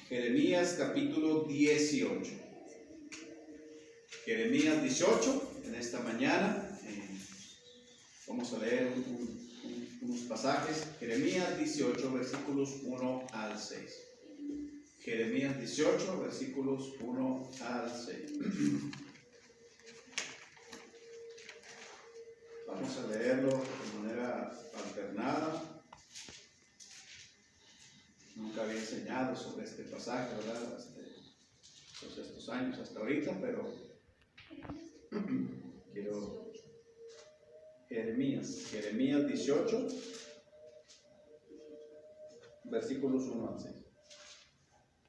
Jeremías capítulo 18. Jeremías 18, en esta mañana vamos a leer unos pasajes. Jeremías 18, versículos 1 al 6. Jeremías 18, versículos 1 al 6. Vamos a leerlo de manera alternada. Nunca había enseñado sobre este pasaje, ¿verdad? Todos estos años hasta ahorita, pero quiero Jeremías 18, versículos 1 al 6.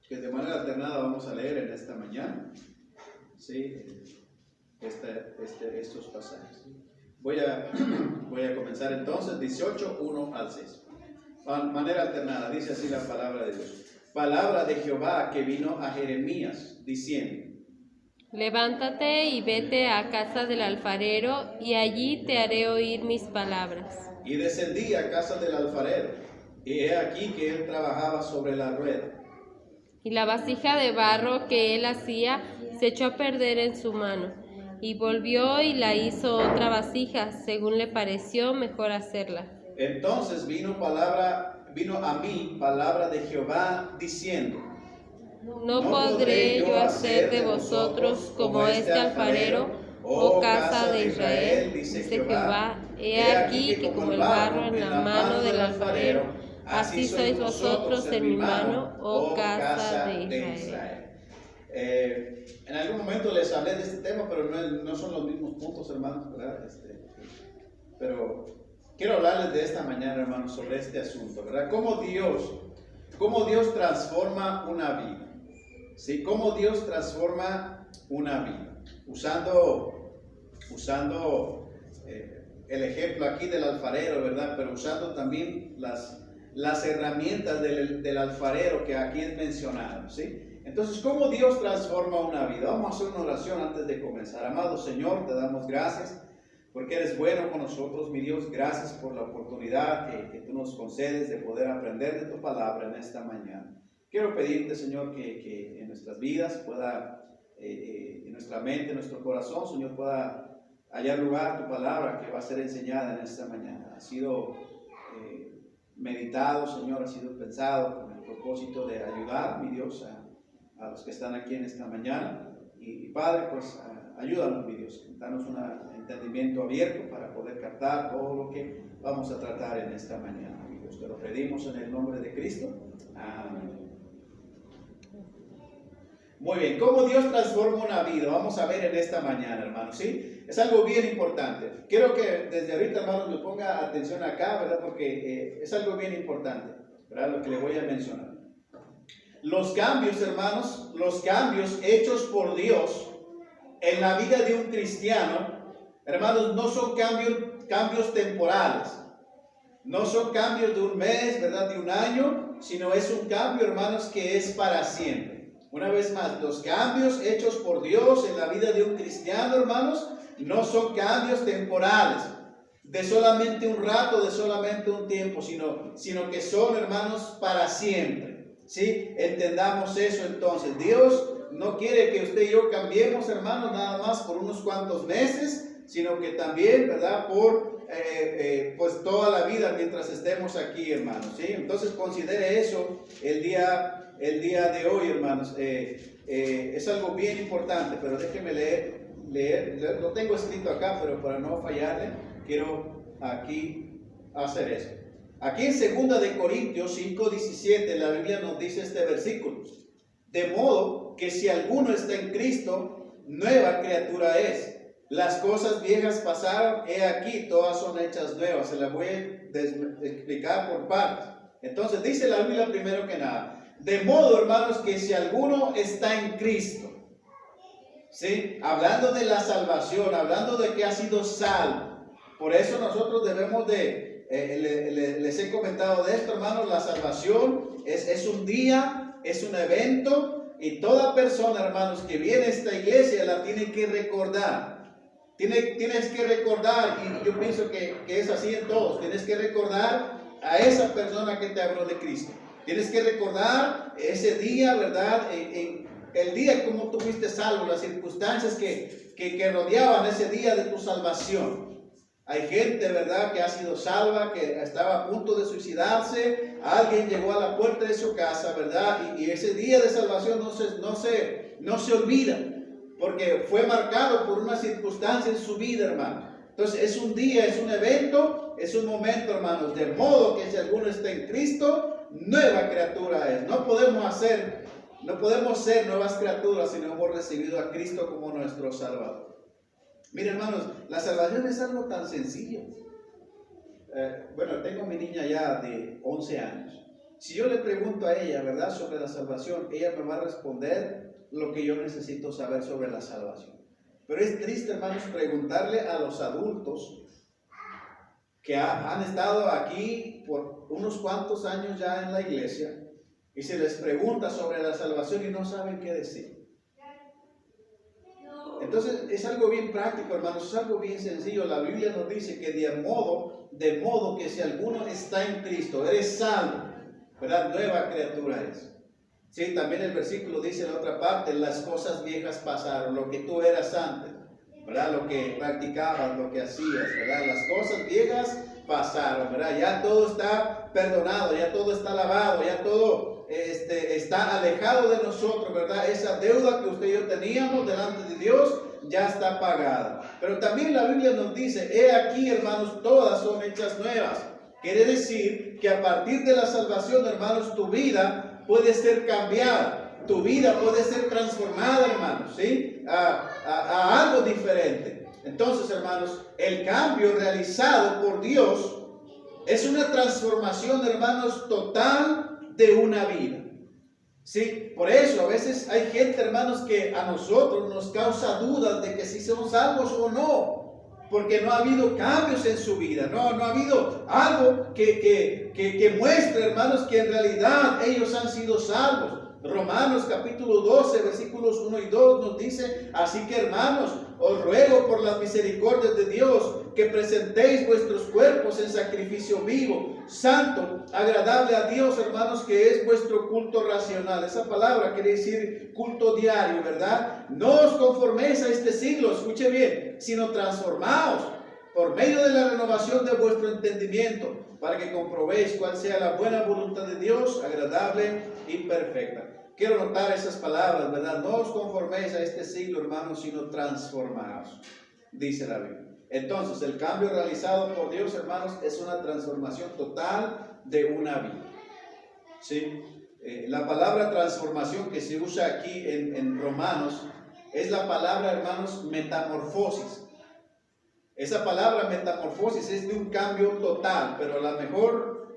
Que de manera alternada vamos a leer en esta mañana, ¿sí? Estos pasajes. Voy a comenzar entonces 18, 1 al 6. De manera alternada, dice así la palabra de Dios. Palabra de Jehová que vino a Jeremías, diciendo: Levántate y vete a casa del alfarero, y allí te haré oír mis palabras. Y descendí a casa del alfarero, y he aquí que él trabajaba sobre la rueda. Y la vasija de barro que él hacía se echó a perder en su mano, y volvió y la hizo otra vasija, según le pareció mejor hacerla. Entonces vino a mí palabra de Jehová diciendo: No podré yo hacer de vosotros como este alfarero, oh casa de Israel, dice Jehová. He aquí que como el barro en la mano del alfarero, así sois vosotros en mi mano, oh casa de Israel. En algún momento les hablé de este tema, pero no son los mismos puntos, hermanos, ¿verdad? Pero quiero hablarles de esta mañana, hermanos, sobre este asunto, ¿verdad? Cómo Dios transforma una vida. ¿Sí? Cómo Dios transforma una vida. Usando el ejemplo aquí del alfarero, ¿verdad? Pero usando también las herramientas del alfarero que aquí es mencionado, ¿sí? Entonces, ¿cómo Dios transforma una vida? Vamos a hacer una oración antes de comenzar. Amado Señor, te damos gracias porque eres bueno con nosotros, mi Dios. Gracias por la oportunidad que tú nos concedes de poder aprender de tu palabra en esta mañana. Quiero pedirte, Señor, que en nuestras vidas pueda, en nuestra mente, en nuestro corazón, Señor, pueda hallar lugar tu palabra que va a ser enseñada en esta mañana. Ha sido meditado, Señor, ha sido pensado con el propósito de ayudar, mi Dios, a los que están aquí en esta mañana. Y Padre, pues ayúdanos, mi Dios, danos un entendimiento abierto para poder captar todo lo que vamos a tratar en esta mañana, mi Dios. Te lo pedimos en el nombre de Cristo. Amén. Muy bien, ¿cómo Dios transforma una vida? Vamos a ver en esta mañana, hermanos, ¿sí? Es algo bien importante. Quiero que desde ahorita, hermanos, me ponga atención acá, ¿verdad? Porque es algo bien importante, ¿verdad? Lo que le voy a mencionar. Los cambios, hermanos, los cambios hechos por Dios en la vida de un cristiano, hermanos, no son cambios temporales. No son cambios de un mes, ¿verdad? De un año, sino es un cambio, hermanos, que es para siempre. Una vez más, los cambios hechos por Dios en la vida de un cristiano, hermanos, no son cambios temporales, de solamente un rato, de solamente un tiempo, sino que son, hermanos, para siempre. ¿Sí? Entendamos eso entonces. Dios no quiere que usted y yo cambiemos, hermanos, nada más por unos cuantos meses, sino que también, ¿verdad? Por pues toda la vida mientras estemos aquí, hermanos. ¿Sí? Entonces considere eso el día de hoy, hermanos. Es algo bien importante, pero déjeme leer, lo tengo escrito acá, pero para no fallarle, quiero aquí hacer eso. Aquí en 2 de Corintios 5:17, la Biblia nos dice este versículo: de modo que si alguno está en Cristo, nueva criatura es. Las cosas viejas pasaron, he aquí, todas son hechas nuevas. Se las voy a explicar por partes. Entonces dice la Biblia primero que nada: de modo, hermanos, que si alguno está en Cristo, ¿sí? Hablando de la salvación, hablando de que ha sido salvo. Por eso nosotros debemos les he comentado de esto, hermanos. La salvación es un día, es un evento, y toda persona, hermanos, que viene a esta iglesia la tiene que recordar. Tienes que recordar, y yo pienso que es así en todos. Tienes que recordar a esa persona que te habló de Cristo. Tienes que recordar ese día, ¿verdad? El día como tú fuiste salvo, las circunstancias que rodeaban ese día de tu salvación. Hay gente, ¿verdad?, que ha sido salva, que estaba a punto de suicidarse. Alguien llegó a la puerta de su casa, ¿verdad? Y ese día de salvación no se olvida, porque fue marcado por una circunstancia en su vida, hermano. Entonces es un día, es un evento, es un momento, hermanos, de modo que si alguno está en Cristo, nueva criatura es. No podemos ser nuevas criaturas si no hemos recibido a Cristo como nuestro Salvador. Miren, hermanos, la salvación es algo tan sencillo. Bueno, tengo mi niña ya de 11 años. Si yo le pregunto a ella, ¿verdad?, sobre la salvación, ella me va a responder lo que yo necesito saber sobre la salvación. Pero es triste, hermanos, preguntarle a los adultos que han estado aquí por unos cuantos años ya en la iglesia, y se les pregunta sobre la salvación y no saben qué decir. Entonces es algo bien práctico, hermanos, es algo bien sencillo. La Biblia nos dice que de modo que si alguno está en Cristo, eres salvo, ¿verdad? Nueva criatura es. Sí, también el versículo dice en la otra parte, las cosas viejas pasaron, lo que tú eras antes, ¿verdad? Lo que practicabas, lo que hacías, ¿verdad? Las cosas viejas pasaron, ¿verdad? Ya todo está perdonado, ya todo está lavado, ya todo está alejado de nosotros, ¿verdad? Esa deuda que usted y yo teníamos delante de Dios ya está pagada. Pero también la Biblia nos dice, he aquí, hermanos, todas son hechas nuevas. Quiere decir que a partir de la salvación, hermanos, tu vida puede ser cambiada, tu vida puede ser transformada, hermanos, ¿sí? A algo diferente. Entonces, hermanos, el cambio realizado por Dios es una transformación, hermanos, total de una vida. Sí, por eso a veces hay gente, hermanos, que a nosotros nos causa dudas de que si son salvos o no, porque no ha habido cambios en su vida, no ha habido algo que muestre, hermanos, que en realidad ellos han sido salvos. Romanos capítulo 12, versículos 1 y 2 nos dice, así que, hermanos, os ruego por las misericordias de Dios que presentéis vuestros cuerpos en sacrificio vivo, santo, agradable a Dios, hermanos, que es vuestro culto racional. Esa palabra quiere decir culto diario, ¿verdad? No os conforméis a este siglo, escuche bien, sino transformaos por medio de la renovación de vuestro entendimiento, para que comprobéis cuál sea la buena voluntad de Dios, agradable y perfecta. Quiero notar esas palabras, ¿verdad? No os conforméis a este siglo, hermanos, sino transformaos, dice la Biblia. Entonces, el cambio realizado por Dios, hermanos, es una transformación total de una vida. ¿Sí? La palabra transformación que se usa aquí en Romanos es la palabra, hermanos, metamorfosis. Esa palabra metamorfosis es de un cambio total, pero la mejor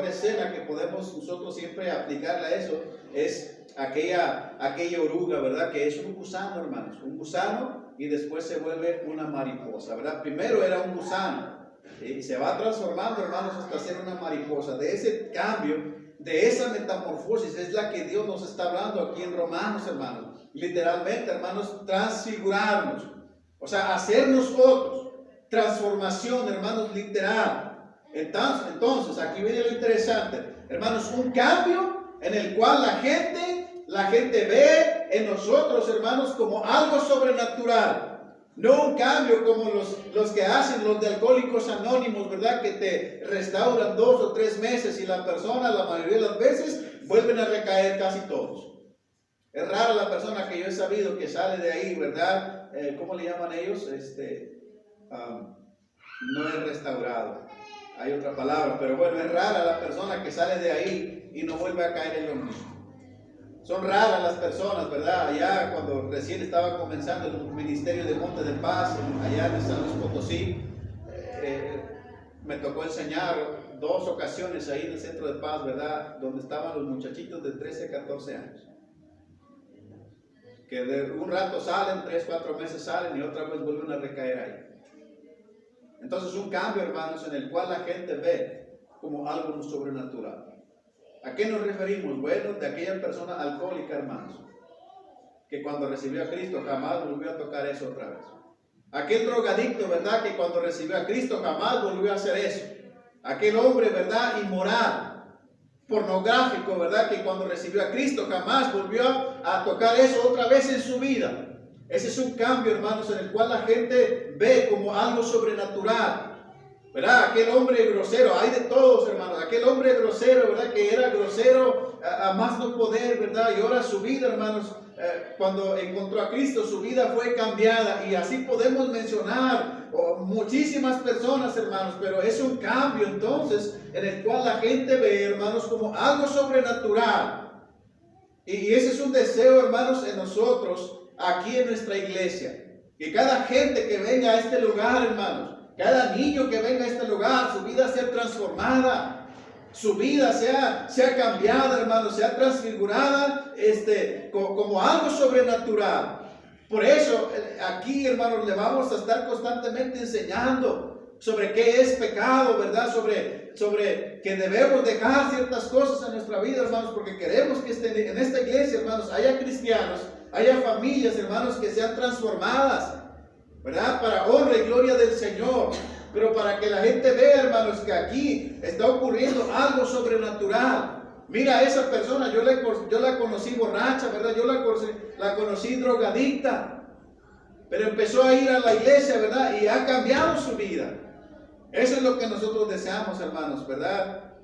escena que podemos nosotros siempre aplicarle a eso es aquella oruga, ¿verdad? Que es un gusano, hermanos, un gusano, y después se vuelve una mariposa, ¿verdad? Primero era un gusano y se va transformando, hermanos, hasta ser una mariposa. De ese cambio, de esa metamorfosis es la que Dios nos está hablando aquí en Romanos, hermanos. Literalmente, hermanos, transfigurarnos, o sea, hacernos otros. Transformación, hermanos, literal. Entonces, aquí viene lo interesante, hermanos, un cambio en el cual la gente ve en nosotros, hermanos, como algo sobrenatural. No un cambio como los que hacen los de Alcohólicos Anónimos, ¿verdad? Que te restauran 2 o 3 meses y la persona, la mayoría de las veces, vuelven a recaer casi todos. Es rara la persona que yo he sabido que sale de ahí, ¿verdad? ¿Cómo le llaman ellos? No es restaurado. Hay otra palabra, pero bueno, es rara la persona que sale de ahí y no vuelve a caer en lo mismo. Son raras las personas, ¿verdad? Allá cuando recién estaba comenzando el ministerio de Monte de Paz, allá en San Luis Potosí, me tocó enseñar 2 ocasiones ahí en el centro de paz, ¿verdad? Donde estaban los muchachitos de 13 a 14 años. Que de un rato salen, 3, 4 meses salen y otra vez vuelven a recaer ahí. Entonces un cambio, hermanos, en el cual la gente ve como algo sobrenatural. ¿A qué nos referimos? Bueno, de aquella persona alcohólica, hermanos, que cuando recibió a Cristo jamás volvió a tocar eso otra vez. Aquel drogadicto, ¿verdad? Que cuando recibió a Cristo jamás volvió a hacer eso. Aquel hombre, ¿verdad? Inmoral, pornográfico, ¿verdad? Que cuando recibió a Cristo jamás volvió a tocar eso otra vez en su vida. Ese es un cambio, hermanos, en el cual la gente ve como algo sobrenatural. ¿Verdad? Aquel hombre grosero, hay de todos, hermanos, aquel hombre grosero, ¿verdad? Que era grosero a más no poder, ¿verdad? Y ahora su vida, hermanos, cuando encontró a Cristo, su vida fue cambiada. Y así podemos mencionar muchísimas personas, hermanos, pero es un cambio entonces en el cual la gente ve, hermanos, como algo sobrenatural. Y ese es un deseo, hermanos, en nosotros, aquí en nuestra iglesia. Que cada gente que venga a este lugar, hermanos, cada niño que venga a este lugar, su vida sea transformada, su vida sea cambiada, hermanos, sea transfigurada como algo sobrenatural. Por eso, aquí, hermanos, le vamos a estar constantemente enseñando sobre qué es pecado, ¿verdad? Sobre que debemos dejar ciertas cosas en nuestra vida, hermanos, porque queremos que en esta iglesia, hermanos, haya cristianos, haya familias, hermanos, que sean transformadas, ¿verdad? Para honra y gloria del Señor. Pero para que la gente vea, hermanos, que aquí está ocurriendo algo sobrenatural. Mira a esa persona, yo la conocí borracha, ¿verdad? Yo la conocí drogadicta. Pero empezó a ir a la iglesia, ¿verdad? Y ha cambiado su vida. Eso es lo que nosotros deseamos, hermanos, ¿verdad?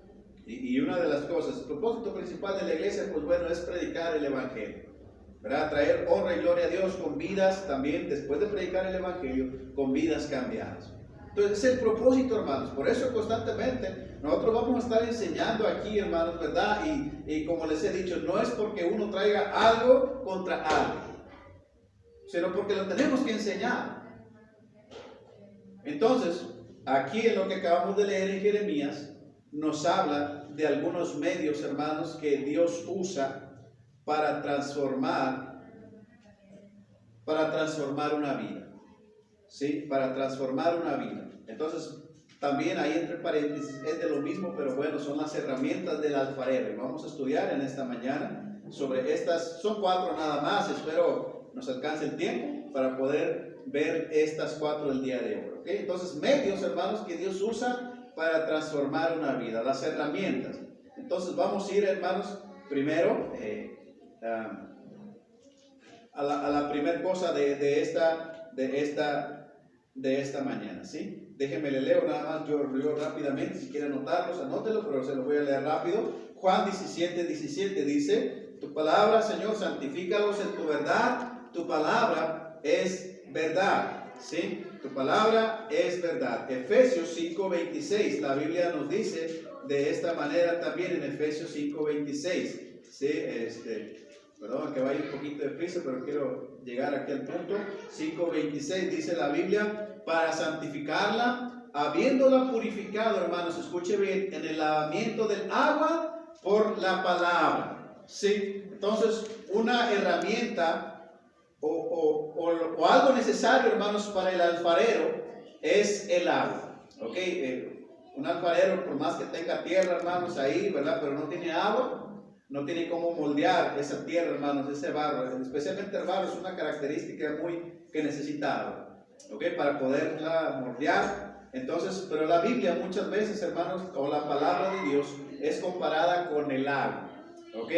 Y una de las cosas, el propósito principal de la iglesia, pues bueno, es predicar el evangelio, ¿verdad? Traer honra y gloria a Dios con vidas también, después de predicar el evangelio, con vidas cambiadas. Entonces, es el propósito, hermanos. Por eso constantemente nosotros vamos a estar enseñando aquí, hermanos, ¿verdad? Y como les he dicho, no es porque uno traiga algo contra algo, sino porque lo tenemos que enseñar. Entonces, aquí en lo que acabamos de leer en Jeremías, nos habla de algunos medios, hermanos, que Dios usa para transformar una vida. ¿Sí? Para transformar una vida. Entonces, también ahí entre paréntesis es de lo mismo, pero bueno, son las herramientas del alfarero. Y vamos a estudiar en esta mañana sobre estas, son 4 nada más, espero nos alcance el tiempo para poder ver estas 4 el día de hoy. ¿Okay? Entonces, medios, hermanos, que Dios usa para transformar una vida, las herramientas. Entonces, vamos a ir, hermanos, primero a la primera cosa de esta mañana, ¿sí? Déjenme le leo nada más, yo leo rápidamente, si quieren anotarlos, anótenlo, pero se los voy a leer rápido. Juan 17:17 dice: tu palabra, Señor, santifícalos en tu verdad, tu palabra es verdad, ¿sí? Tu palabra es verdad. Efesios 5:26, la Biblia nos dice de esta manera también en Efesios 5:26, ¿sí? Perdón, que vaya un poquito de prisa, pero quiero llegar aquí al punto. 5:26 dice la Biblia: para santificarla, habiéndola purificado, hermanos, escuche bien, en el lavamiento del agua por la palabra. ¿Sí? Entonces, una herramienta o algo necesario, hermanos, para el alfarero es el agua. ¿Ok? Un alfarero, por más que tenga tierra, hermanos, ahí, ¿verdad? Pero no tiene agua, no tiene cómo moldear esa tierra, hermanos, ese barro. Especialmente el barro es una característica que necesita agua, ¿ok? Para poderla moldear. Entonces, pero la Biblia muchas veces, hermanos, o la palabra de Dios es comparada con el agua, ¿ok?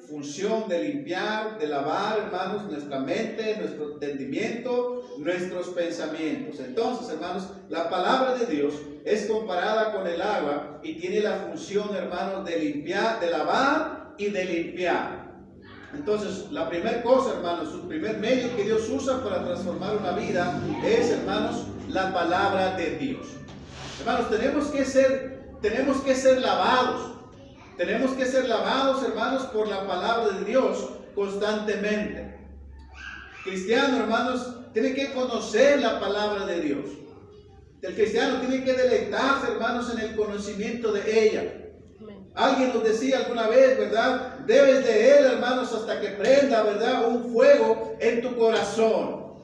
Función de limpiar, de lavar, hermanos, nuestra mente, nuestro entendimiento, nuestros pensamientos. Entonces, hermanos, la palabra de Dios es comparada con el agua y tiene la función, hermanos, de limpiar, de lavar y de limpiar. Entonces, la primera cosa, hermanos, el primer medio que Dios usa para transformar una vida es, hermanos, la palabra de Dios. Hermanos, tenemos que ser lavados. Tenemos que ser lavados, hermanos, por la palabra de Dios constantemente. Cristiano, hermanos, tiene que conocer la palabra de Dios. El cristiano tiene que deleitarse, hermanos, en el conocimiento de ella. Alguien nos decía alguna vez, ¿verdad? Debes leer, hermanos, hasta que prenda, ¿verdad?, un fuego en tu corazón.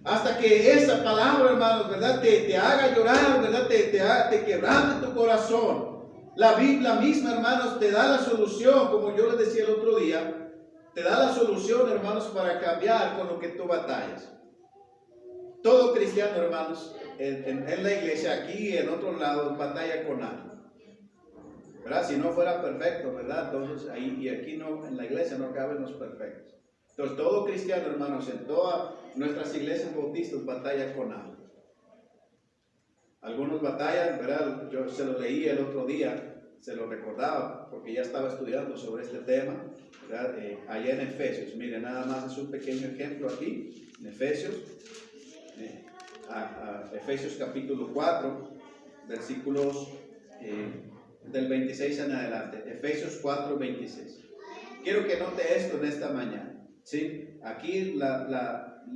Hasta que esa palabra, hermanos, ¿verdad?, te haga llorar, ¿verdad?, te quebrante tu corazón. La Biblia misma, hermanos, te da la solución, como yo les decía el otro día, te da la solución, hermanos, para cambiar con lo que tú batallas. Todo cristiano, hermanos, en la iglesia, aquí y en otros lados, batalla con algo. ¿verdad? Si no fuera perfecto, ¿verdad? Entonces, ahí y aquí no, en la iglesia no caben los perfectos. Entonces, todo cristiano, hermanos, en todas nuestras iglesias bautistas batalla con algo. Algunos batallan, ¿verdad? Yo se lo leí el otro día, se lo recordaba, porque ya estaba estudiando sobre este tema, ¿verdad? Allá en Efesios. Miren, nada más es un pequeño ejemplo aquí, en Efesios. Efesios capítulo 4, versículos del 26 en adelante. Efesios 4, 26. Quiero que note esto en esta mañana, ¿sí? Aquí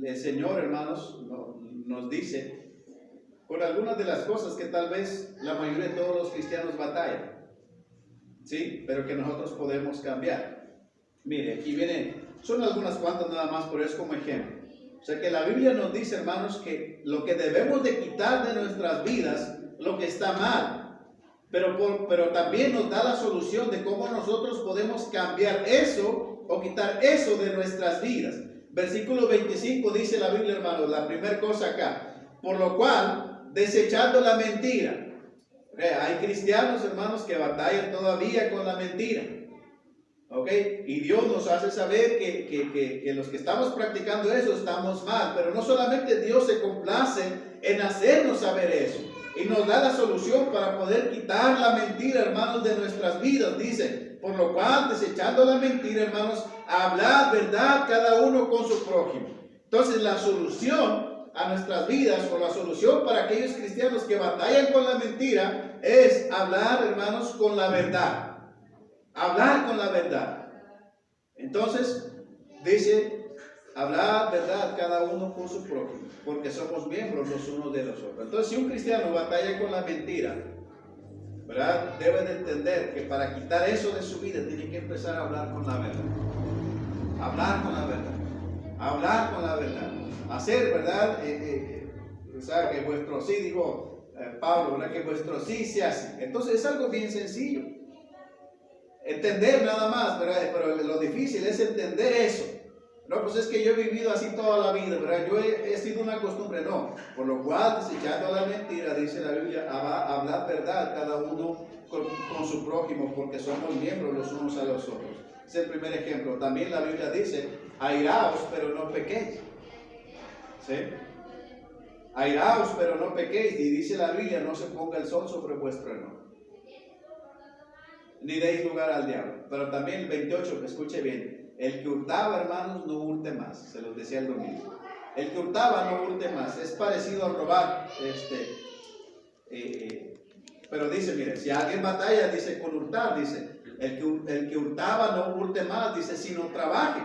el Señor, hermanos, nos dice por algunas de las cosas que tal vez la mayoría de todos los cristianos batallan, ¿sí? Pero que nosotros podemos cambiar. Mire, aquí vienen, son algunas cuantas nada más, pero es como ejemplo. O sea que la Biblia nos dice, hermanos, que lo que debemos de quitar de nuestras vidas, lo que está mal, pero también nos da la solución de cómo nosotros podemos cambiar eso o quitar eso de nuestras vidas. Versículo 25 dice la Biblia, hermanos, la primera cosa acá, por lo cual, desechando la mentira. Hay cristianos, hermanos, que batallan todavía con la mentira. ¿Ok? Y Dios nos hace saber que los que estamos practicando eso estamos mal. Pero no solamente Dios se complace en hacernos saber eso. Y nos da la solución para poder quitar la mentira, hermanos, de nuestras vidas. Dice, por lo cual, desechando la mentira, hermanos, hablad verdad cada uno con su prójimo. Entonces, la solución a nuestras vidas, o la solución para aquellos cristianos que batallan con la mentira, es hablar, hermanos, con la verdad. Hablar con la verdad. Entonces, dice, hablar verdad cada uno con su prójimo, porque somos miembros los unos de los otros. Entonces, si un cristiano batalla con la mentira, ¿verdad? Debe de entender que para quitar eso de su vida, tiene que empezar a hablar con la verdad. Hablar con la verdad. Hablar con la verdad. Hacer, ¿verdad? O sea, que vuestro sí, dijo Pablo, ¿verdad? Que vuestro sí se hace. Entonces, es algo bien sencillo. Entender nada más, ¿verdad? Pero lo difícil es entender eso. No, pues es que yo he vivido así toda la vida, ¿verdad? Yo he sido una costumbre, no. Por lo cual, desechando la mentira, dice la Biblia, hablar verdad cada uno con su prójimo, porque somos miembros los unos a los otros. Es el primer ejemplo. También la Biblia dice, airaos, pero no pequéis. ¿Sí? Airaos, pero no pequéis. Y dice la Biblia, no se ponga el sol sobre vuestro enojo, ni deis lugar al diablo. Pero también el 28, escuche bien, el que hurtaba, hermanos, no hurte más. Se los decía el domingo. El que hurtaba no hurte más. Es parecido a robar. Pero dice, mire, si alguien batalla, dice con hurtar, dice, el que hurtaba no hurte más, dice, sino trabaje,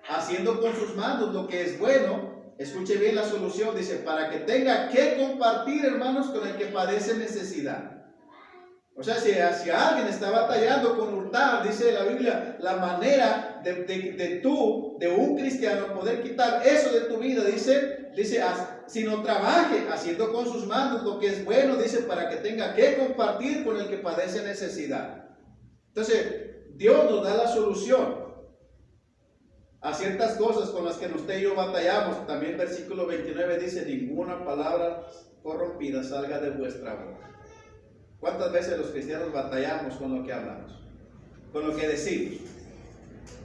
haciendo con sus manos lo que es bueno. Escuche bien la solución, dice, para que tenga que compartir, hermanos, con el que padece necesidad. O sea, si alguien está batallando con hurtar, dice la Biblia, la manera de un cristiano, poder quitar eso de tu vida, dice, sino trabaje haciendo con sus manos lo que es bueno, dice, para que tenga que compartir con el que padece necesidad. Entonces, Dios nos da la solución a ciertas cosas con las que usted y yo batallamos. También versículo 29 dice, ninguna palabra corrompida salga de vuestra boca. ¿Cuántas veces los cristianos batallamos con lo que hablamos? Con lo que decimos.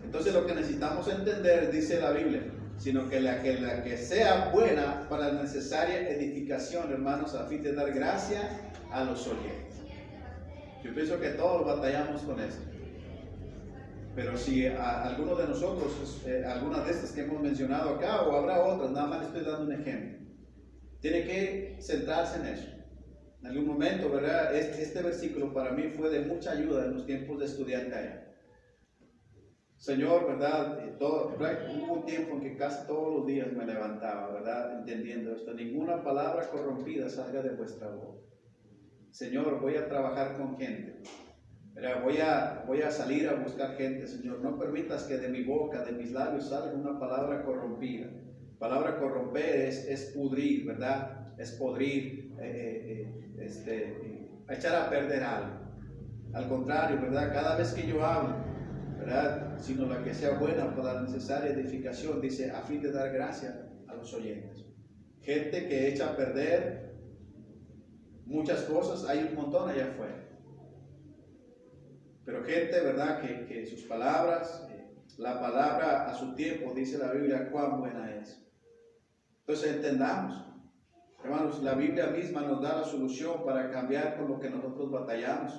Entonces lo que necesitamos entender, dice la Biblia, sino que la que sea buena para la necesaria edificación, hermanos, a fin de dar gracia a los oyentes. Yo pienso que todos batallamos con esto. Pero si alguno de nosotros, algunas de estas que hemos mencionado acá, o habrá otras, nada más le estoy dando un ejemplo, tiene que centrarse en eso. En algún momento, ¿verdad? Este versículo para mí fue de mucha ayuda en los tiempos de estudiante allá. Señor, ¿verdad? Hubo un tiempo en que casi todos los días me levantaba, ¿verdad? Entendiendo esto. Ninguna palabra corrompida salga de vuestra boca. Señor, voy a trabajar con gente. ¿Verdad? Voy a salir a buscar gente, Señor. No permitas que de mi boca, de mis labios, salga una palabra corrompida. Palabra corromper es pudrir, ¿verdad? Es podrir, echar a perder algo. Al contrario, ¿verdad? Cada vez que yo hablo, ¿verdad? Sino la que sea buena para la necesaria edificación, dice, a fin de dar gracia a los oyentes. Gente que echa a perder muchas cosas, hay un montón allá afuera. Pero gente, ¿verdad? Que sus palabras, la palabra a su tiempo, dice la Biblia, cuán buena es. Entonces entendamos, hermanos, la Biblia misma nos da la solución para cambiar con lo que nosotros batallamos.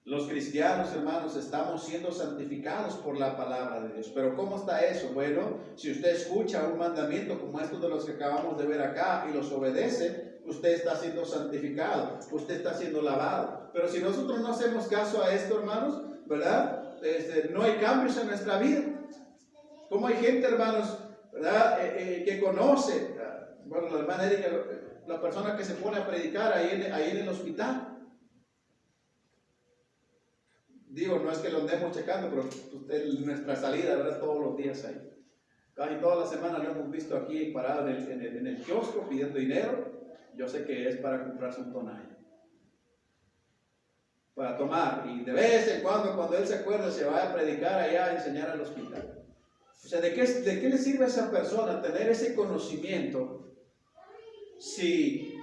Los cristianos, hermanos, estamos siendo santificados por la palabra de Dios. Pero ¿cómo está eso? Bueno, si usted escucha un mandamiento como estos de los que acabamos de ver acá y los obedece, usted está siendo santificado, usted está siendo lavado. Pero si nosotros no hacemos caso a esto, hermanos, ¿verdad? No hay cambios en nuestra vida. Como hay gente, hermanos, ¿verdad? Que conoce, bueno, la hermana Erika, la persona que se pone a predicar ahí en el hospital. Digo, no es que lo andemos checando, pero usted, nuestra salida, ¿verdad? Todos los días ahí. Casi toda la semana lo hemos visto aquí parado en el kiosco pidiendo dinero. Yo sé que es para comprarse un tonalla, para tomar. Y de vez en cuando él se acuerda, se va a predicar allá a enseñar al hospital. O sea, ¿de qué le sirve a esa persona tener ese conocimiento si,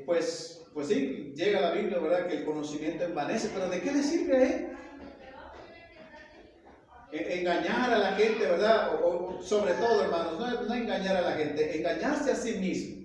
pues sí, llega la Biblia, ¿verdad? Que el conocimiento envanece, pero ¿de qué le sirve a él? Engañar a la gente, ¿verdad? O sobre todo, hermanos, no engañar a la gente, engañarse a sí mismo.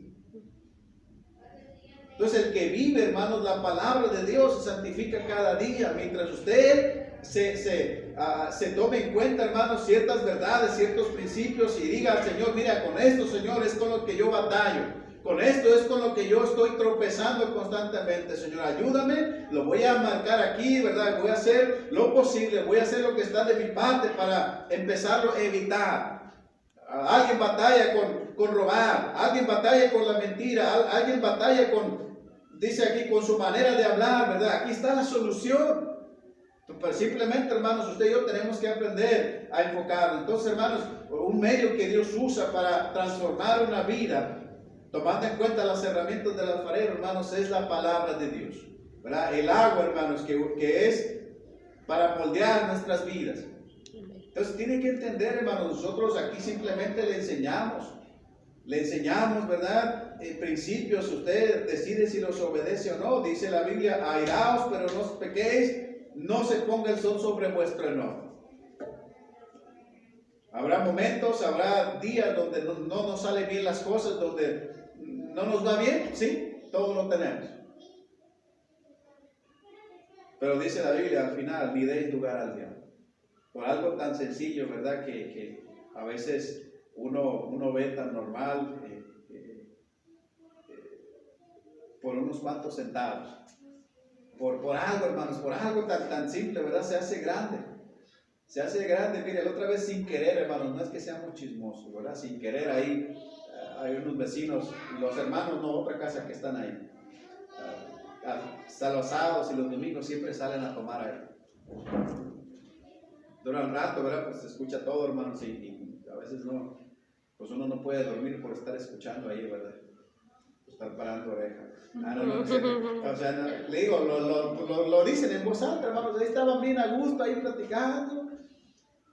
Entonces, el que vive, hermanos, la palabra de Dios se santifica cada día, mientras usted se tome en cuenta, hermanos, ciertas verdades, ciertos principios y diga al Señor, mira, con esto, Señor, es con lo que yo batallo. Con esto es con lo que yo estoy tropezando constantemente. Señor, ayúdame, lo voy a marcar aquí, ¿verdad? Voy a hacer lo posible, voy a hacer lo que está de mi parte para empezarlo a evitar. Alguien batalla con robar, alguien batalla con la mentira, alguien batalla dice aquí, con su manera de hablar, ¿verdad? Aquí está la solución. Pero simplemente, hermanos, usted y yo tenemos que aprender a enfocarlo. Entonces, hermanos, un medio que Dios usa para transformar una vida, tomando en cuenta las herramientas del alfarero, hermanos, es la palabra de Dios, ¿verdad? El agua, hermanos, que es para moldear nuestras vidas. Entonces tiene que entender, hermanos, nosotros aquí simplemente le enseñamos, ¿verdad? Principios, usted decide si los obedece o no. Dice la Biblia, airaos, pero no os pequéis, no se ponga el sol sobre vuestro enojo. Habrá momentos, habrá días donde no nos salen bien las cosas, donde no nos va bien, sí, todo lo tenemos. Pero dice la Biblia al final, ni deis lugar al diablo. Por algo tan sencillo, ¿verdad? Que a veces uno ve tan normal por unos cuantos centavos. Por algo, hermanos, por algo tan simple, ¿verdad? Se hace grande. Se hace grande. Mire, la otra vez sin querer, hermanos, no es que seamos chismosos, ¿verdad? Sin querer ahí hay unos vecinos, los hermanos, no, otra casa que están ahí. Hasta los sábados y los domingos siempre salen a tomar ahí. Dura un rato, ¿verdad? Pues se escucha todo, hermanos, y a veces no, pues uno no puede dormir por estar escuchando ahí, ¿verdad? Estar parando oreja. O sea, le digo, lo dicen en voz alta, hermanos, ahí estaban bien a gusto, ahí platicando.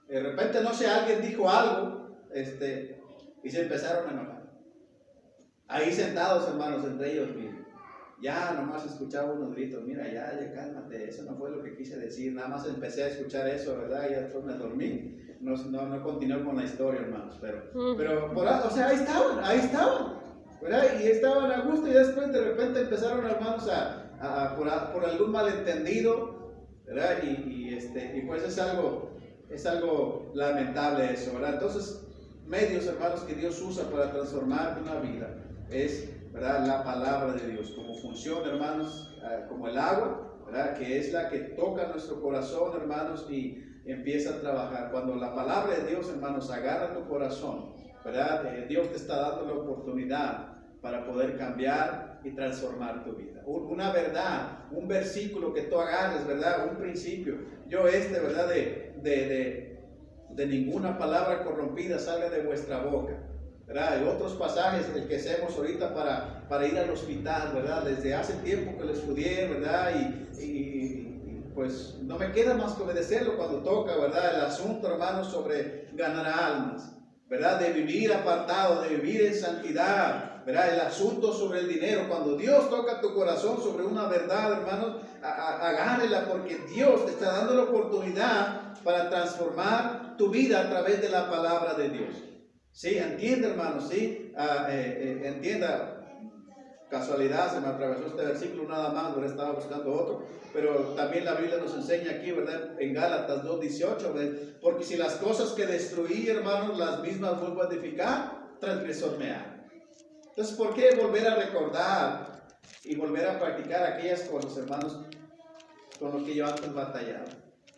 De repente, no sé, alguien dijo algo, y se empezaron a enojar. Ahí sentados, hermanos, entre ellos, ya nomás escuchaba unos gritos, mira, ya cálmate, eso no fue lo que quise decir, nada más empecé a escuchar eso, ¿verdad? Y después me dormí, no continué con la historia, hermanos, pero o sea, ahí estaban, ¿verdad? Y estaban a gusto y después de repente empezaron, hermanos, por algún malentendido, ¿verdad? Y pues es algo lamentable eso, ¿verdad? Entonces, medios, hermanos, que Dios usa para transformar una vida es, ¿verdad?, la palabra de Dios, como funciona, hermanos, como el agua, ¿verdad?, que es la que toca nuestro corazón, hermanos, y empieza a trabajar. Cuando la palabra de Dios, hermanos, agarra tu corazón, ¿verdad?, Dios te está dando la oportunidad para poder cambiar y transformar tu vida. Una verdad, un versículo que tú agarres, ¿verdad?, un principio. ¿Verdad?, de ninguna palabra corrompida salga de vuestra boca, ¿verdad? Hay otros pasajes que hacemos ahorita para ir al hospital, ¿verdad? Desde hace tiempo que lo estudié, ¿verdad? Y pues no me queda más que obedecerlo cuando toca, ¿verdad? El asunto, hermanos, sobre ganar almas, ¿verdad? De vivir apartado, de vivir en santidad, ¿verdad? El asunto sobre el dinero. Cuando Dios toca tu corazón sobre una verdad, hermanos, agárrela, porque Dios te está dando la oportunidad para transformar tu vida a través de la palabra de Dios. Sí, entiende, hermanos, sí, entienda. Casualidad, se me atravesó este versículo nada más, ¿verdad? Estaba buscando otro, pero también la Biblia nos enseña aquí, ¿verdad? En Gálatas 2:18, ¿verdad? Porque si las cosas que destruí, hermanos, las mismas vuelvo a edificar, transgresor me hago. Entonces, ¿por qué volver a recordar y volver a practicar aquellas cosas, hermanos, con lo que yo antes batallaba?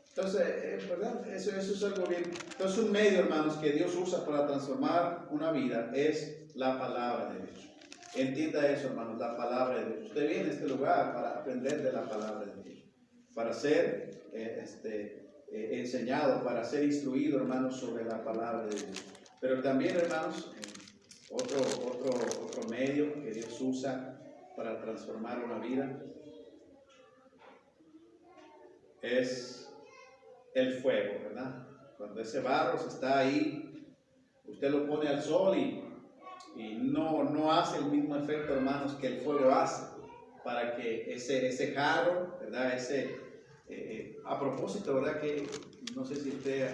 Entonces, ¿verdad? Eso es algo bien. Entonces, un medio, hermanos, que Dios usa para transformar una vida es la palabra de Dios. Entienda eso, hermanos, la palabra de Dios. Usted viene a este lugar para aprender de la palabra de Dios, para ser enseñado, para ser instruido, hermanos, sobre la palabra de Dios. Pero también, hermanos, otro medio que Dios usa para transformar una vida es el fuego, ¿verdad? Cuando ese barro está ahí, usted lo pone al sol y no hace el mismo efecto, hermanos, que el fuego hace, para que ese jarro, ¿verdad? A propósito, ¿verdad? Que no sé si usted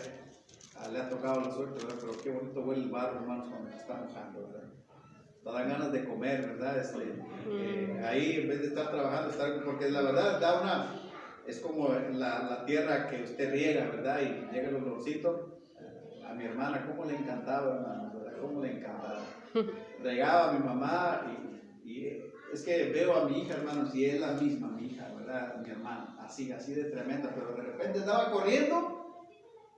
le ha tocado la suerte, ¿verdad? Pero qué bonito huele el barro, hermanos, cuando se está mojando, ¿verdad? Te dan ganas de comer, ¿verdad? Ahí, en vez de estar trabajando, porque la verdad es como la tierra que usted riega, ¿verdad? Y llega el olorcito. A mi hermana, ¿cómo le encantaba, hermanos? ¿Verdad? ¿Cómo le encantaba? Regaba a mi mamá y es que veo a mi hija, hermanos, y es la misma mi hija, ¿verdad? Mi hermana, así de tremenda, pero de repente estaba corriendo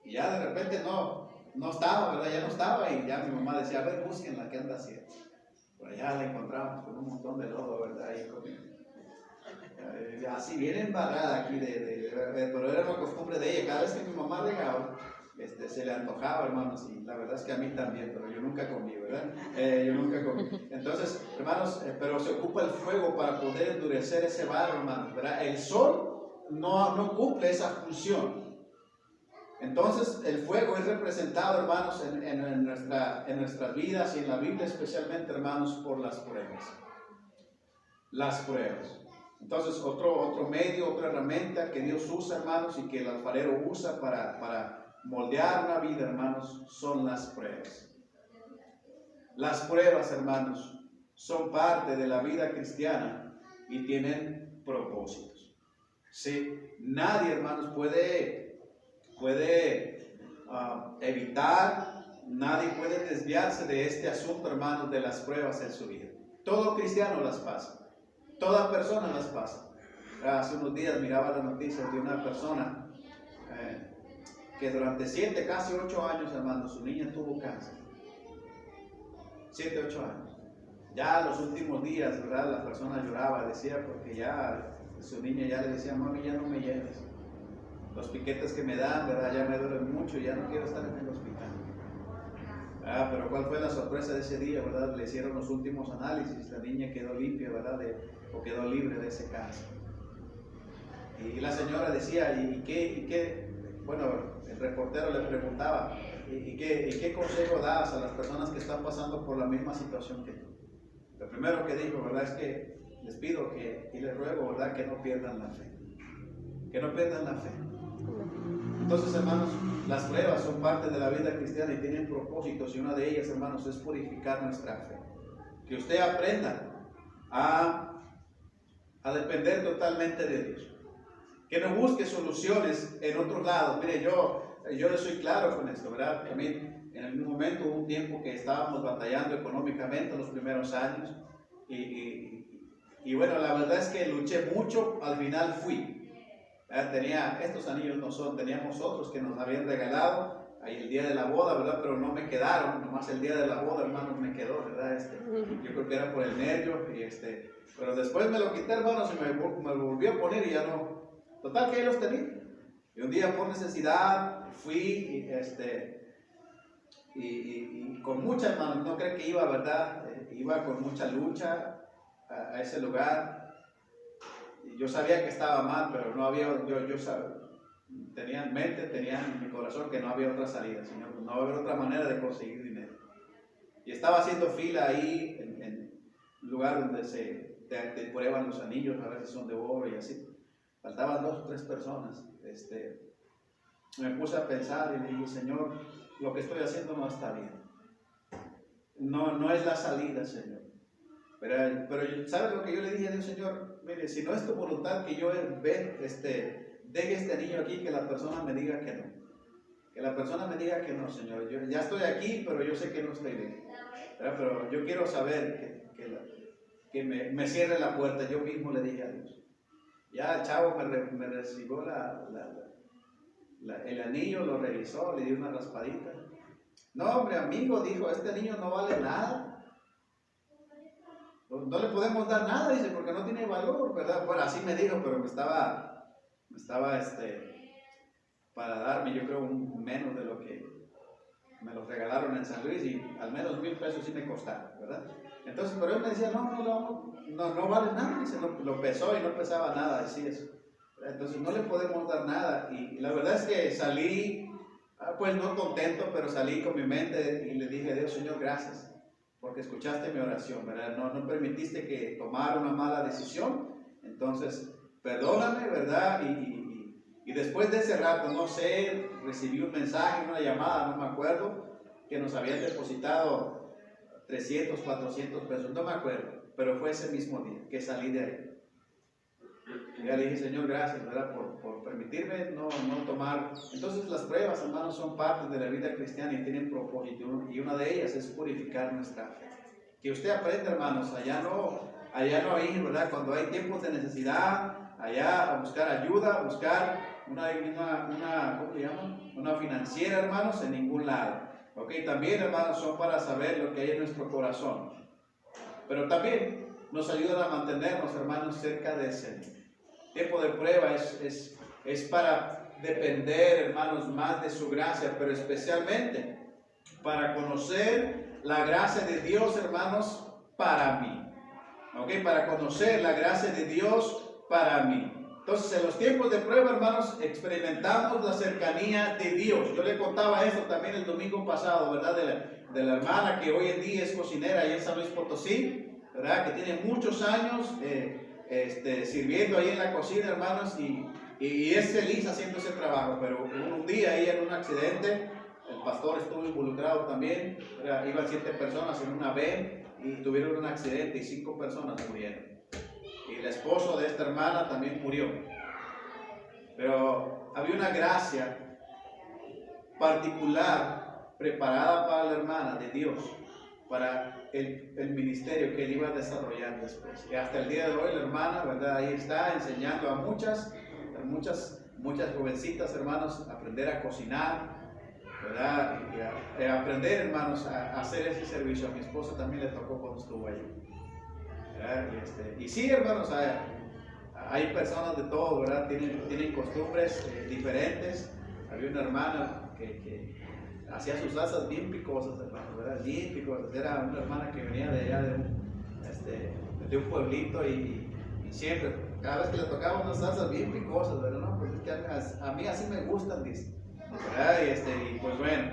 y ya de repente no estaba, ¿verdad? Ya no estaba y ya mi mamá decía, a ver, búsquenla, ¿qué anda haciendo? Por allá la encontramos con un montón de lodo, ¿verdad? Así bien embarrada aquí, pero era una costumbre de ella, cada vez que mi mamá regaba, se le antojaba, hermanos, y la verdad es que a mí también, pero yo nunca comí, ¿verdad? Yo nunca comí. Entonces, hermanos, pero se ocupa el fuego para poder endurecer ese barro, hermanos, ¿verdad? El sol no cumple esa función. Entonces, el fuego es representado, hermanos, en nuestras vidas y en la Biblia especialmente, hermanos, por las pruebas. Las pruebas. Entonces, otro medio, otra herramienta que Dios usa, hermanos, y que el alfarero usa para moldear una vida, hermanos, son las pruebas. Las pruebas, hermanos, son parte de la vida cristiana y tienen propósitos. Sí, nadie, hermanos, puede evitar, nadie puede desviarse de este asunto, hermanos, de las pruebas en su vida. Todo cristiano las pasa, toda persona las pasa. Hace unos días miraba las noticias de una persona que durante 7, casi 8 años, hermanos, su niña tuvo cáncer. 7, 8 años. Ya los últimos días, ¿verdad? La persona lloraba, decía, porque ya su niña ya le decía, mami, ya no me lleves. Los piquetes que me dan, ¿verdad? Ya me duelen mucho, ya no quiero estar en el hospital. Pero ¿cuál fue la sorpresa de ese día, verdad? Le hicieron los últimos análisis, la niña quedó limpia, ¿verdad? O quedó libre de ese cáncer. Y la señora decía, ¿y qué? Bueno, el reportero le preguntaba, ¿y qué consejo das a las personas que están pasando por la misma situación que tú? Lo primero que dijo, ¿verdad? Es que les pido y les ruego, ¿verdad? Que no pierdan la fe. Que no pierdan la fe. Entonces, hermanos, las pruebas son parte de la vida cristiana y tienen propósitos, y una de ellas, hermanos, es purificar nuestra fe. Que usted aprenda a depender totalmente de Dios. Que no busque soluciones en otros lados. Mire, yo soy claro con esto, ¿verdad? También en algún momento hubo un tiempo que estábamos batallando económicamente los primeros años y bueno, la verdad es que luché mucho, al final fui. Estos anillos no son, teníamos otros que nos habían regalado ahí el día de la boda, ¿verdad? Pero no me quedaron, nomás el día de la boda, hermanos, me quedó, ¿verdad? Yo creo que era por el nervio, pero después me lo quité, hermanos, y me lo volví a poner y ya no. Total que ahí los tenía. Y un día por necesidad fui y con mucha, hermanos, no creo que iba, ¿verdad? Iba con mucha lucha a ese lugar. Yo sabía que estaba mal, pero no había, yo sabía, tenía en mente, tenía en mi corazón que no había otra salida, Señor, no había otra manera de conseguir dinero. Y estaba haciendo fila ahí lugar donde te prueban los anillos, a ver si son de oro y así. Faltaban 2 o 3 personas. Me puse a pensar y le dije, Señor, lo que estoy haciendo no está bien. No es la salida, Señor. Pero ¿sabes lo que yo le dije a Dios, Señor? Mire, si no es tu voluntad que yo deje este anillo aquí, que la persona me diga que no. Que la persona me diga que no, Señor. Yo ya estoy aquí, pero yo sé que no estoy bien. Pero yo quiero saber que me cierre la puerta. Yo mismo le dije a Dios. Ya el chavo me recibió el anillo, lo revisó, le dio una raspadita. No, hombre, amigo, dijo, este anillo no vale nada. No le podemos dar nada, dice, porque no tiene valor, ¿verdad? Bueno, así me dijo, pero me estaba para darme, yo creo, menos de lo que me lo regalaron en San Luis, y al menos $1,000 sí me costaron, ¿verdad? Entonces, pero él me decía, no vale nada, dice, lo pesó y no pesaba nada, decía eso. Entonces no le podemos dar nada, y la verdad es que salí, pues no contento, pero salí con mi mente y le dije a Dios, Señor, gracias, porque escuchaste mi oración, ¿verdad? No permitiste que tomara una mala decisión, entonces perdóname, ¿verdad? Y después de ese rato, no sé, recibí un mensaje, una llamada, no me acuerdo, que nos habían depositado 300, 400 pesos, no me acuerdo, pero fue ese mismo día que salí de ahí. Y ya le dije, Señor, gracias, ¿verdad? Por permitirme no tomar. Entonces las pruebas, hermanos, son parte de la vida cristiana y tienen propósito, y una de ellas es purificar nuestra fe. Que usted aprenda, hermanos, allá no ir, ¿verdad? Cuando hay tiempos de necesidad, allá a buscar ayuda, a buscar ¿cómo se llama? Una financiera, hermanos, en ningún lado. Ok, también, hermanos, son para saber lo que hay en nuestro corazón. Pero también nos ayudan a mantenernos, hermanos, cerca de ese tiempo de prueba. Es para depender, hermanos, más de su gracia, pero especialmente para conocer la gracia de Dios, hermanos, para mí. Ok, para conocer la gracia de Dios para mí. Entonces, en los tiempos de prueba, hermanos, experimentamos la cercanía de Dios. Yo le contaba esto también el domingo pasado, ¿verdad? De la hermana que hoy en día es cocinera allá en San Luis Potosí, ¿verdad? Que tiene muchos años sirviendo ahí en la cocina, hermanos, y es feliz haciendo ese trabajo. Pero un día ella en un accidente, el pastor estuvo involucrado también, ¿verdad? Iban 7 personas en una van y tuvieron un accidente y 5 personas murieron. Y el esposo de esta hermana también murió. Pero había una gracia particular preparada para la hermana de Dios, para el ministerio que él iba a desarrollar después. Y hasta el día de hoy la hermana, ¿verdad? Ahí está enseñando a muchas jovencitas, hermanos, a aprender a cocinar, ¿verdad? Y a aprender, hermanos, a hacer ese servicio. A mi esposa también le tocó cuando estuvo allí. Y sí, hermanos, hay personas de todo, ¿verdad? Tienen costumbres diferentes. Había una hermana que hacía sus salsas bien picosas, hermanos, ¿verdad? Bien picosas. Era una hermana que venía de allá de un pueblito, y siempre, cada vez que le tocaba unas salsas bien picosas, ¿verdad? No, pues es que a mí así me gustan, dice, ¿verdad? Y pues bueno,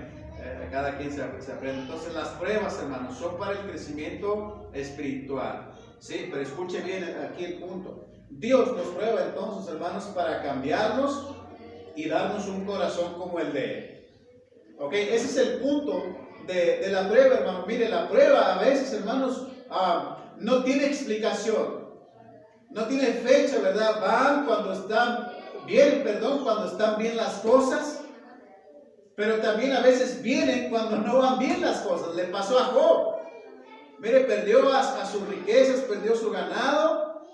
cada quien se aprende. Entonces las pruebas, hermanos, son para el crecimiento espiritual. Sí, pero escuche bien aquí el punto. Dios nos prueba entonces, hermanos, para cambiarnos y darnos un corazón como el de Él. Ok, ese es el punto de la prueba, hermanos. Mire, la prueba a veces, hermanos, no tiene explicación, no tiene fecha, ¿verdad? Van cuando están bien las cosas, pero también a veces vienen cuando no van bien las cosas. Le pasó a Job. Mire, perdió a sus riquezas, perdió su ganado,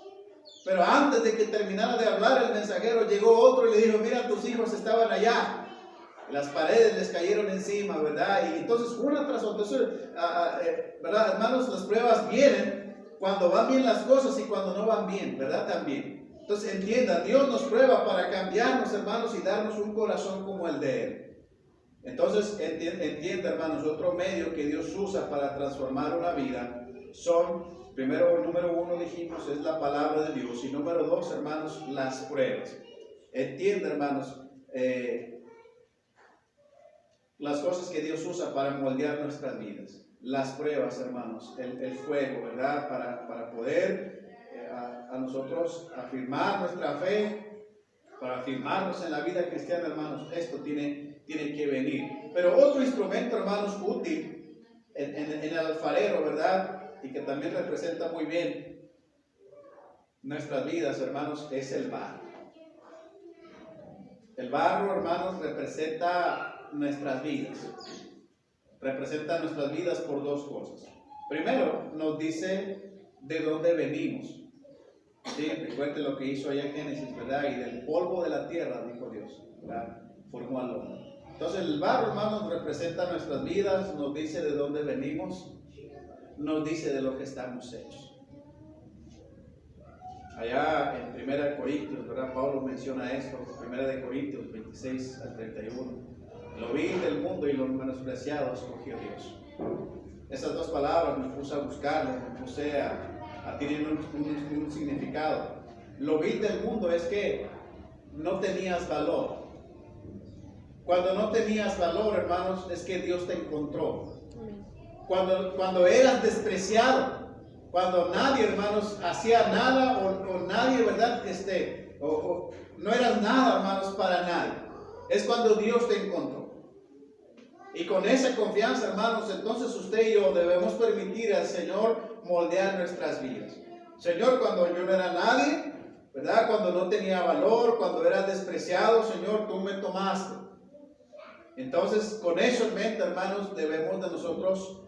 pero antes de que terminara de hablar el mensajero, llegó otro y le dijo, mira, tus hijos estaban allá, las paredes les cayeron encima, ¿verdad? Y entonces una tras otra, ¿verdad, hermanos? Las pruebas vienen cuando van bien las cosas y cuando no van bien, ¿verdad? También. Entonces entienda, Dios nos prueba para cambiarnos, hermanos, y darnos un corazón como el de Él. Entonces, entienda, hermanos, otro medio que Dios usa para transformar una vida son, número 1 dijimos, es la palabra de Dios, y número 2, hermanos, las pruebas. Entienda, hermanos, las cosas que Dios usa para moldear nuestras vidas. Las pruebas, hermanos, el fuego, ¿verdad? Para poder a nosotros afirmar nuestra fe, para afirmarnos en la vida cristiana, hermanos. Esto tiene que venir. Pero otro instrumento, hermanos, útil en el alfarero, ¿verdad? Y que también representa muy bien nuestras vidas, hermanos, es el barro. El barro, hermanos, representa nuestras vidas. Representa nuestras vidas por dos cosas. Primero, nos dice de dónde venimos. Sí, recuerden lo que hizo allá en Génesis, ¿verdad? Y del polvo de la tierra, dijo Dios, ¿verdad? Formó al hombre. Entonces el barro, hermanos, representa nuestras vidas, nos dice de dónde venimos, nos dice de lo que estamos hechos. Allá en 1 Corintios, ¿verdad? Pablo menciona esto, 1 Corintios 26 al 31. Lo vil del mundo y lo menospreciado escogió Dios. Esas dos palabras me puse a buscarlas, me puse a tener un significado. Lo vil del mundo es que no tenías valor. Cuando no tenías valor, hermanos, es que Dios te encontró. Cuando eras despreciado, cuando nadie, hermanos, hacía nada o nadie, ¿verdad? No eras nada, hermanos, para nadie. Es cuando Dios te encontró. Y con esa confianza, hermanos, entonces usted y yo debemos permitir al Señor moldear nuestras vidas. Señor, cuando yo no era nadie, ¿verdad? Cuando no tenía valor, cuando era despreciado, Señor, tú me tomaste. Entonces, con eso en mente, hermanos, debemos de nosotros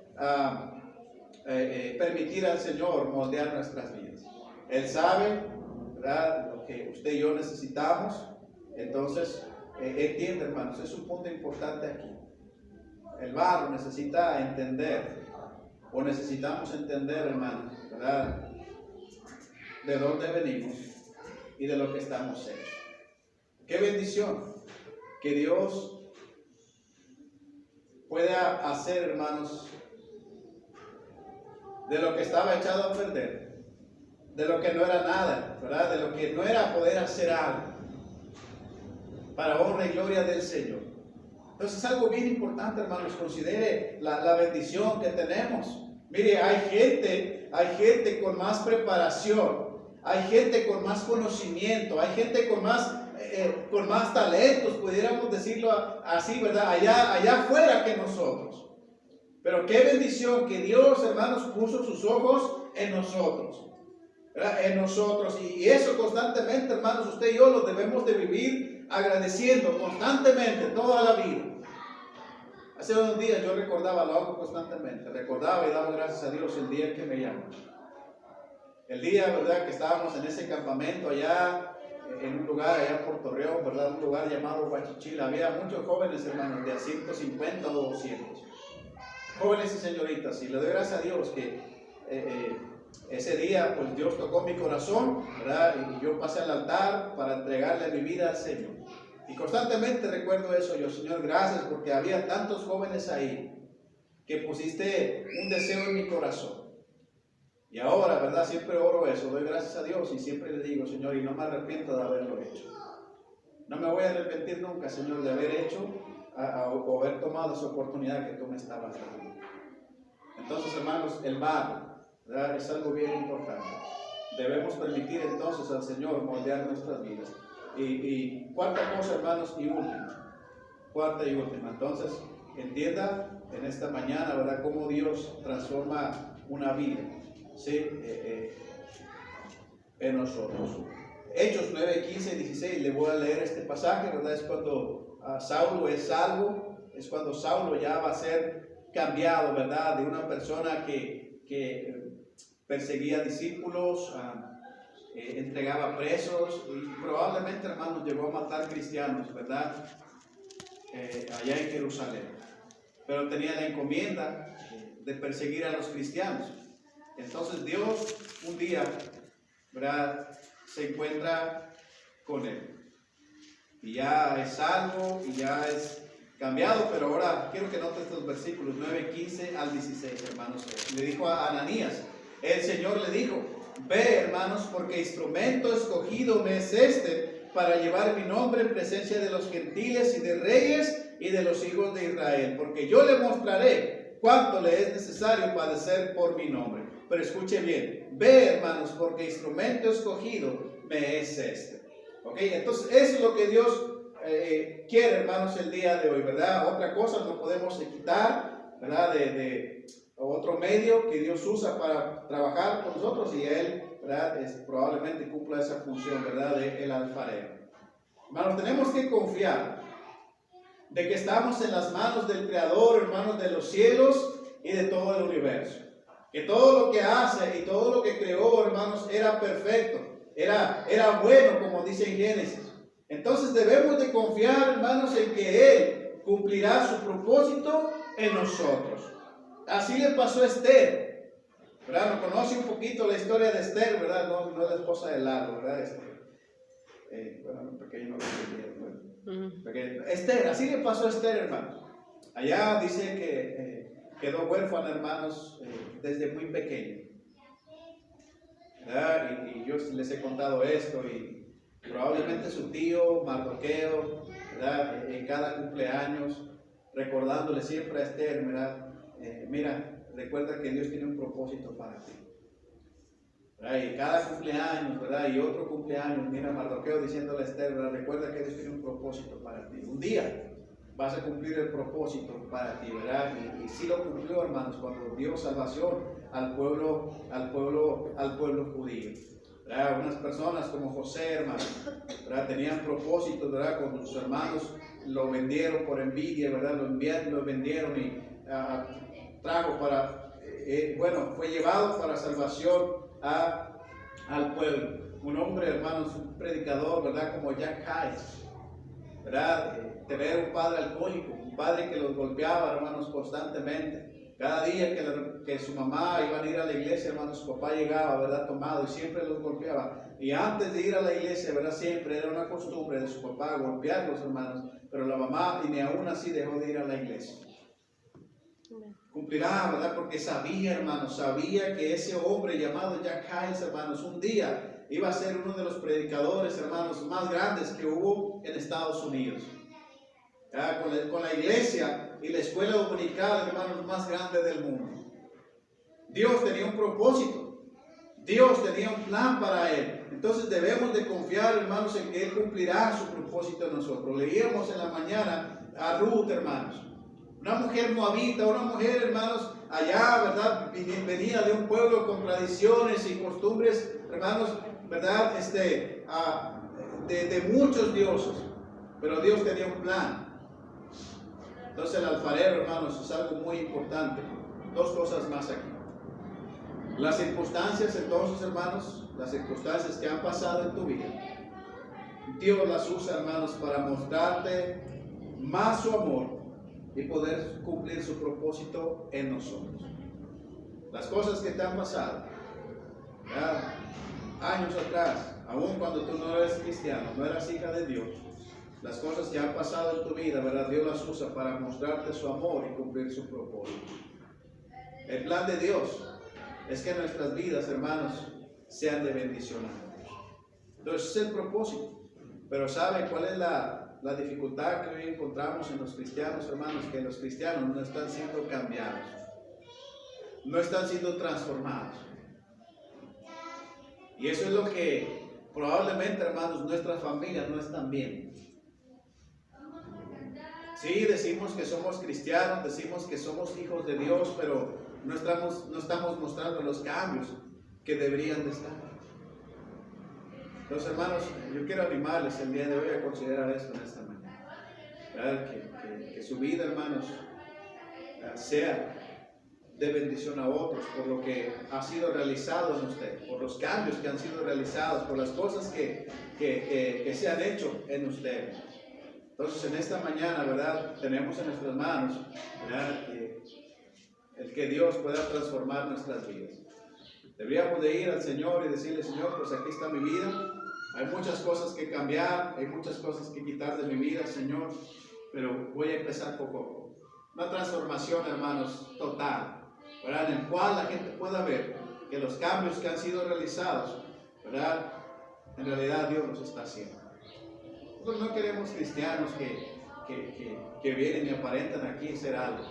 permitir al Señor moldear nuestras vidas. Él sabe, ¿verdad?, lo que usted y yo necesitamos. Entonces, entiende, hermanos, es un punto importante aquí. El barro necesita entender, o necesitamos entender, hermanos, ¿verdad?, de dónde venimos y de lo que estamos hechos. Qué bendición que Dios pueda hacer, hermanos, de lo que estaba echado a perder, de lo que no era nada, ¿verdad?, de lo que no era poder hacer algo, para honra y gloria del Señor. Entonces es algo bien importante, hermanos. Considere la bendición que tenemos. Mire, hay gente con más preparación, hay gente con más conocimiento, hay gente con más talentos, pudiéramos decirlo así, ¿verdad?, allá afuera que nosotros. Pero qué bendición que Dios, hermanos, puso sus ojos en nosotros, ¿verdad?, en nosotros. Y eso constantemente, hermanos, usted y yo lo debemos de vivir agradeciendo constantemente, toda la vida. Hace unos días yo recordaba, lo hago constantemente, recordaba y daba gracias a Dios el día que me llamó. El día, ¿verdad?, que estábamos en ese campamento allá, en un lugar allá por Torreón, ¿verdad?, un lugar llamado Huachichil. Había muchos jóvenes, hermanos, de a 150 o 200. Jóvenes y señoritas, y le doy gracias a Dios que ese día, pues Dios tocó mi corazón, ¿verdad?, y yo pasé al altar para entregarle mi vida al Señor. Y constantemente recuerdo eso yo, Señor, gracias porque había tantos jóvenes ahí que pusiste un deseo en mi corazón. Y ahora, ¿verdad?, siempre oro eso, doy gracias a Dios y siempre le digo, Señor, y no me arrepiento de haberlo hecho. No me voy a arrepentir nunca, Señor, de haber hecho o haber tomado esa oportunidad que tú me estabas dando. Entonces, hermanos, el barro, ¿verdad?, es algo bien importante. Debemos permitir entonces al Señor moldear nuestras vidas. Y cuarta cosa, hermanos, y última. Cuarta y última. Entonces, entienda en esta mañana, ¿verdad?, cómo Dios transforma una vida, ¿sí?, en nosotros. Hechos 9, 15 y 16, le voy a leer este pasaje, ¿verdad? Es cuando Saulo es salvo, es cuando Saulo ya va a ser cambiado, ¿verdad?, de una persona que perseguía discípulos, entregaba presos y probablemente, hermanos, llegó a matar cristianos, ¿verdad?, allá en Jerusalén. Pero tenía la encomienda de perseguir a los cristianos. Entonces Dios un día, ¿verdad?, se encuentra con él. Y ya es salvo y ya es cambiado, pero ahora quiero que noten estos versículos 9, 15 al 16, hermanos. Le dijo a Ananías, el Señor le dijo, ve, hermanos, porque instrumento escogido me es este para llevar mi nombre en presencia de los gentiles y de reyes y de los hijos de Israel, porque yo le mostraré cuánto le es necesario padecer por mi nombre. Pero escuche bien, ve, hermanos, porque instrumento escogido me es este. ¿Ok? Entonces eso es lo que Dios quiere, hermanos, el día de hoy, ¿verdad? Otra cosa no podemos quitar, ¿verdad? De otro medio que Dios usa para trabajar con nosotros, y Él, ¿verdad? Probablemente cumpla esa función, ¿verdad? De el alfarero. Hermanos, tenemos que confiar de que estamos en las manos del Creador, hermanos, de los cielos y de todo el universo. Que todo lo que hace y todo lo que creó, hermanos, era perfecto, era bueno, como dice en Génesis. Entonces debemos de confiar, hermanos, en que Él cumplirá su propósito en nosotros. Así le pasó a Esther, ¿verdad? No conoce un poquito la historia de Esther, ¿verdad? No es la esposa de Lalo, ¿verdad? Bueno, pequeño no lo entendía. Esther, así le pasó a Esther, hermanos. Allá dice que quedó huérfana, hermanos, desde muy pequeño, ¿verdad? Y yo les he contado esto, y probablemente su tío Mardoqueo, ¿verdad? En cada cumpleaños, recordándole siempre a Esther, ¿verdad? Mira, recuerda que Dios tiene un propósito para ti, ¿verdad? Y cada cumpleaños, ¿verdad? Y otro cumpleaños, mira, Mardoqueo diciéndole a Esther, ¿verdad? Recuerda que Dios tiene un propósito para ti. Un día vas a cumplir el propósito para ti, ¿verdad? Y sí lo cumplió, hermanos, cuando dio salvación al pueblo judío, ¿verdad? Unas personas como José, hermanos, ¿verdad? Tenían propósitos, ¿verdad? Cuando sus hermanos lo vendieron por envidia, ¿verdad? Lo vendieron y trajo para, fue llevado para salvación al pueblo. Un hombre, hermanos, un predicador, ¿verdad? Como Jack Hayes, ¿verdad? Tener un padre alcohólico, un padre que los golpeaba, hermanos, constantemente. Cada día que su mamá iba a ir a la iglesia, hermanos, su papá llegaba, ¿verdad? Tomado, y siempre los golpeaba. Y antes de ir a la iglesia, ¿verdad? Siempre era una costumbre de su papá golpearlos, hermanos. Pero la mamá, y ni aún así, dejó de ir a la iglesia. Cumplirá, ¿verdad? Porque sabía, hermanos, sabía que ese hombre llamado Jack Hayes, hermanos, un día iba a ser uno de los predicadores, hermanos, más grandes que hubo en Estados Unidos. Con la iglesia y la escuela dominical, hermanos, más grande del mundo. Dios tenía un propósito. Dios tenía un plan para él. Entonces debemos de confiar, hermanos, en que Él cumplirá su propósito en nosotros. Leíamos en la mañana a Ruth, hermanos. Una mujer moabita, una mujer, hermanos, allá, ¿verdad? Venía de un pueblo con tradiciones y costumbres, hermanos, ¿verdad? De muchos dioses. Pero Dios tenía un plan. Entonces el alfarero, hermanos, es algo muy importante. Dos cosas más aquí. Las circunstancias, entonces, hermanos, las circunstancias que han pasado en tu vida, Dios las usa, hermanos, para mostrarte más su amor y poder cumplir su propósito en nosotros. Las cosas que te han pasado, ¿verdad? Años atrás, aun cuando tú no eres cristiano, no eras hija de Dios, las cosas que han pasado en tu vida, ¿verdad? Dios las usa para mostrarte su amor y cumplir su propósito. El plan de Dios es que nuestras vidas, hermanos, sean de bendición a Dios. Entonces es el propósito. Pero ¿saben cuál es la dificultad que hoy encontramos en los cristianos, hermanos? Que los cristianos no están siendo cambiados, no están siendo transformados. Y eso es lo que probablemente, hermanos, nuestras familias no están viendo. Sí, decimos que somos cristianos, decimos que somos hijos de Dios, pero no estamos mostrando los cambios que deberían de estar. Entonces, hermanos, yo quiero animarles el día de hoy a considerar esto en esta mañana, ¿verdad? Que su vida, hermanos, sea de bendición a otros por lo que ha sido realizado en usted, por los cambios que han sido realizados, por las cosas que se han hecho en usted. Entonces, en esta mañana, ¿verdad? Tenemos en nuestras manos, ¿verdad? El que Dios pueda transformar nuestras vidas. Deberíamos de ir al Señor y decirle: Señor, pues aquí está mi vida. Hay muchas cosas que cambiar, hay muchas cosas que quitar de mi vida, Señor, pero voy a empezar poco a poco. Una transformación, hermanos, total, ¿verdad? En el cual la gente pueda ver que los cambios que han sido realizados, ¿verdad? En realidad Dios los está haciendo. Nosotros no queremos cristianos que vienen y aparentan aquí ser algo.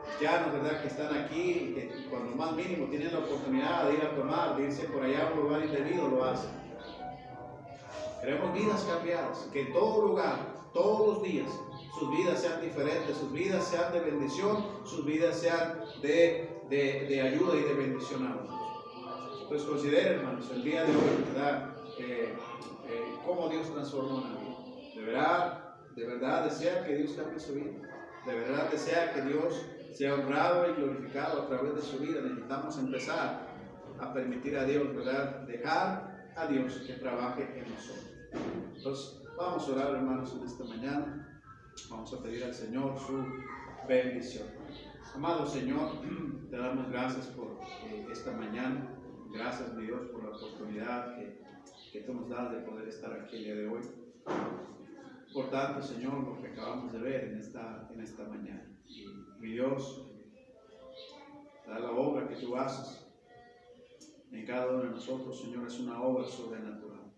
Cristianos, ¿verdad?, que están aquí y que cuando más mínimo tienen la oportunidad de ir a tomar, de irse por allá a un lugar indebido, lo hacen. Queremos vidas cambiadas, que en todo lugar, todos los días, sus vidas sean diferentes, sus vidas sean de bendición, sus vidas sean de ayuda y de bendición a otros. Entonces consideren, hermanos, el día de hoy, ¿verdad?, cómo Dios transforma una vida. De verdad desea que Dios cambie su vida. De verdad desea que Dios sea honrado y glorificado a través de su vida. Necesitamos empezar a permitir a Dios, ¿verdad?, dejar a Dios que trabaje en nosotros. Entonces, vamos a orar, hermanos, en esta mañana. Vamos a pedir al Señor su bendición. Amado Señor, te damos gracias por esta mañana. Gracias, mi Dios, por la oportunidad que tú nos das de poder estar aquí el día de hoy. Por tanto, Señor, lo que acabamos de ver en esta mañana. Y, mi Dios, la obra que tú haces en cada uno de nosotros, Señor, es una obra sobrenatural.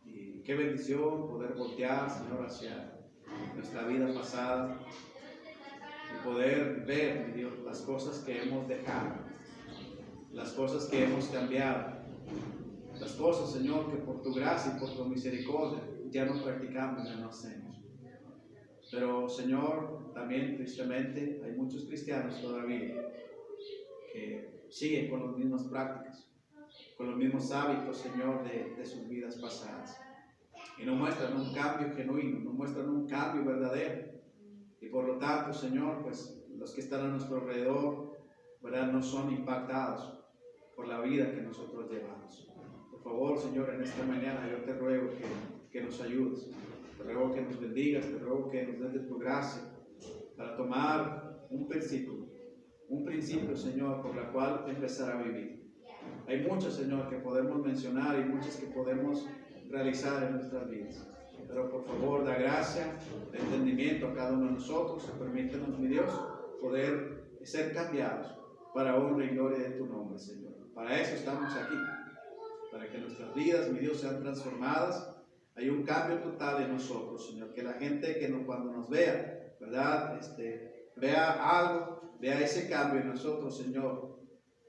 Y qué bendición poder voltear, Señor, hacia nuestra vida pasada y poder ver, mi Dios, las cosas que hemos dejado, las cosas que hemos cambiado, las cosas, Señor, que por tu gracia y por tu misericordia ya no practicamos, ya no hacemos. Pero, Señor, también tristemente hay muchos cristianos todavía que siguen con las mismas prácticas, con los mismos hábitos, Señor, de sus vidas pasadas. Y no muestran un cambio genuino, no muestran un cambio verdadero. Y por lo tanto, Señor, pues los que están a nuestro alrededor, ¿verdad?, no son impactados por la vida que nosotros llevamos. Por favor, Señor, en esta mañana yo te ruego que nos ayudes. Te ruego que nos bendigas, te ruego que nos des de tu gracia para tomar un principio, Señor, por la cual empezar a vivir. Hay muchas, Señor, que podemos mencionar y muchas que podemos realizar en nuestras vidas. Pero por favor, da gracia, de entendimiento a cada uno de nosotros. Permítenos, mi Dios, poder ser cambiados para honra y gloria de tu nombre, Señor. Para eso estamos aquí, para que nuestras vidas, mi Dios, sean transformadas. Hay un cambio total en nosotros, Señor. Que la gente cuando nos vea, ¿verdad?, vea algo, vea ese cambio en nosotros, Señor,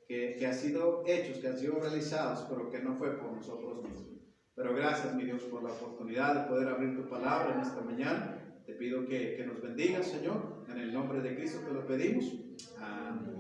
que ha sido hechos, que han sido realizados, pero que no fue por nosotros mismos. Pero gracias, mi Dios, por la oportunidad de poder abrir tu palabra en esta mañana. Te pido que nos bendigas, Señor. En el nombre de Cristo te lo pedimos. Amén.